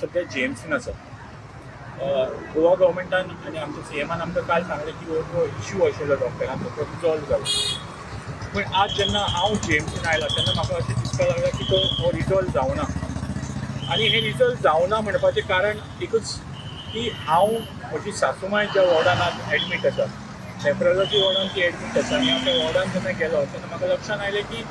सध्या जीएमसीन आसा. गोवा गव्हर्मेंटान आनी आमच्या सीएमान आमकां काल सांगलें की हो इश्यू आशिल्लो डॉक्टरांचो तो रिजॉल्व जालो. पण आज जेन्ना हांव जीएमसीन आयला तेन्ना म्हाका अशें दिसपाक लागला की हो रिजॉल्व जावना. आनी हे रिजॉल्व जावना म्हणपाचें कारण एकूच की हांव म्हजी सासूमाय ज्या वॉर्डान आज एडमीट आसा, नेफ्रोलॉजी वॉर्डान ती एडमीट आसा, आनी हांव त्या वॉर्डान जेन्ना गेलो तेन्ना म्हाका लक्षान आयलें की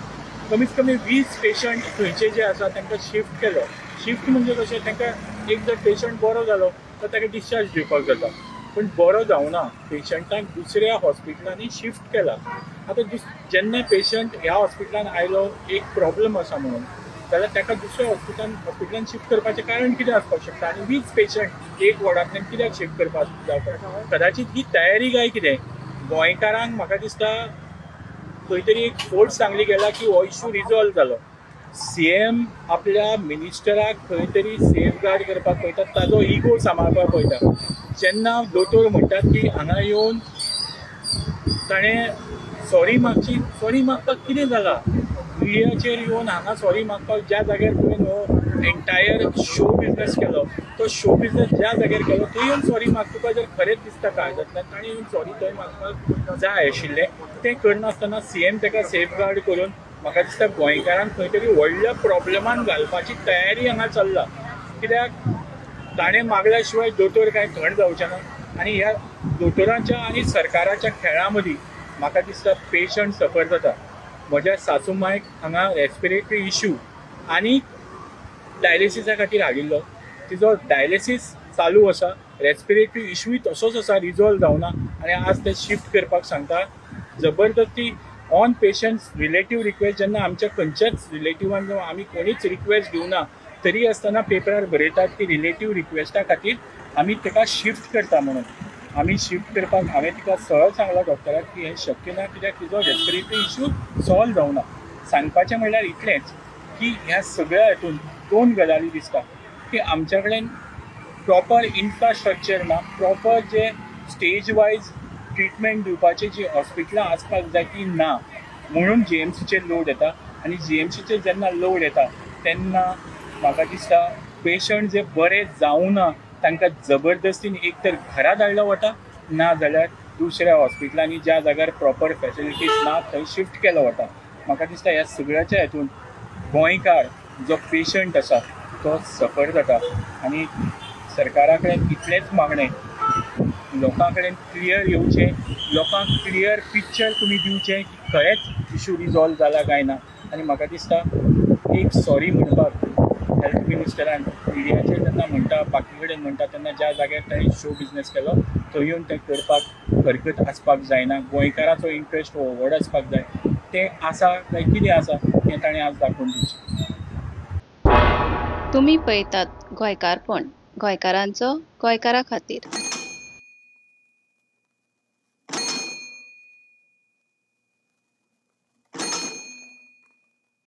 कमीत कमी 20 पेशंट थंयचे जे आसा तांकां शिफ्ट केलो. शिफ्ट म्हणजे कशें, तांकां एक जर पेशंट बरो जालो तर ताका डिस्चार्ज दिवपाक जाता, पण बरो जावना पेशंटाक दुसऱ्या हॉस्पिटलांनी शिफ्ट केला. आतां जेन्ना पेशंट ह्या हॉस्पिटलान आयलो एक प्रॉब्लम आसा म्हणून, जाल्यार ताका दुसऱ्या हॉस्पिटलान शिफ्ट करपाचें कारण कितें आसपाक शकता. आनी 20 पेशंट एक वॉर्डांतल्यान कित्याक शिफ्ट करपाक जावपाक? कदाचित ही तयारी काय कितें. गोंयकारांक म्हाका दिसता खंय तरी एक फोर्स सांगली गेला की हो इश्यू रिजॉल्व जालो. सीएम आपल्या मिनिस्टराक खंय तरी सेफगार्ड करपाक पळयता, ताजो इगो सांबाळपाक पळयता. जेन्ना दोतोर म्हणटात की हांगा येवन ताणें सॉरी मागपाक कितें जालां, मिडियाचेर येवन हांगा सॉरी मागपाक ज्या जाग्यार तुवें हो एंटायर शो बिजनेस केलो, तो शो बिजनेस ज्या जाग्यार केलो थंय येवन सॉरी मागपाक जर खरेंच दिसता काळजांतल्यान ताणें येवन सॉरी थंय मागपाक जाय आशिल्लें. तें करनासतना सीएम ताका सेफगार्ड करून म्हाका दिसता गोंयकारांक खंय तरी व्हडल्या प्रॉब्लेमान घालपाची तयारी हांगा चल्ला. कित्याक ताणें मागल्या शिवाय दोतोर कांय थंड जावचे ना. आनी ह्या दोतोरांच्या आनी सरकाराच्या खेळा मदीं म्हाका दिसता पेशंट सफर जाता. म्हज्या सासूमायक हांगा रेस्पिरेटरी इश्यू आनी डायलिसिसा खातीर हाडिल्लो. तिजो डायलिसीस चालू आसा, रेस्पिरेटरी इश्यूय तसोच आसा, रिजॉल्व जावना. आनी आज ते शिफ्ट करपाक सांगता. जबरदस्ती ऑन पेशंट्स रिलेटीव रिक्वेस्ट, जेन्ना आमच्या खंयच्याच रिलेटिवान जावं आमी कोणीच रिक्वेस्ट दिवना तरी आसतना पेपरार बरयतात की रिलेटीव रिक्वेस्टा खातीर आमी ताका शिफ्ट करता म्हणून. आमी शिफ्ट करपाक हांवें तिका सरळ सांगलां डॉक्टराक की हें शक्य ना, कित्याक तिजो रेस्पिरेटरी इश्यू सॉल्व जावना. सांगपाचें म्हणल्यार इतलेंच की ह्या सगळ्या हातून 2 गजाली दिसता की आमच्या कडेन प्रॉपर इन्फ्रास्ट्रक्चर ना, प्रॉपर जे स्टेज वायज ट्रिटमेंट दिवपाची जी हॉस्पिटलां आसपाक जाय ती ना. म्हणून जीएमसीचेर लोड येता. आनी जीएमसीचेर जेन्ना लोड येता तेन्ना म्हाका दिसता पेशंट जे बरे जावना तांकां जबरदस्तीन एक तर घरा धाडलो वता, ना जाल्यार दुसऱ्या हॉस्पिटलांनी ज्या जाग्यार प्रॉपर फॅसिलिटीज ना थंय शिफ्ट केलो वता. म्हाका दिसता ह्या सगळ्याच्या हातून गोंयकार जो पेशंट आसा तो सफर जाता. आनी सरकारा कडेन इतलेंच मागणें, लोकां कडेन क्लियर येवचें, लोकांक क्लियर पिक्चर तुमी दिवचें की खरेंच इश्यू रिजॉल्व जाला काय ना. आनी म्हाका दिसता एक सॉरी म्हणपाक हेल्थ मिनिस्टरान मिडियाचेर जेन्ना म्हणटा, बाकी कडेन म्हणटा तेन्ना ज्या जाग्यार ताणें शो बिजनेस केलो थंय येवन तें करपाक हरकत आसपाक जायना. गोंयकाराचो इंट्रस्ट हो व्हड आसपाक जाय. तें आसा काय कितें आसा हें ताणें आज दाखोवन दिवचें. तुम्ही पळयतात गोंयकारपण, गोंयकारांचो गोंयकारा खातीर.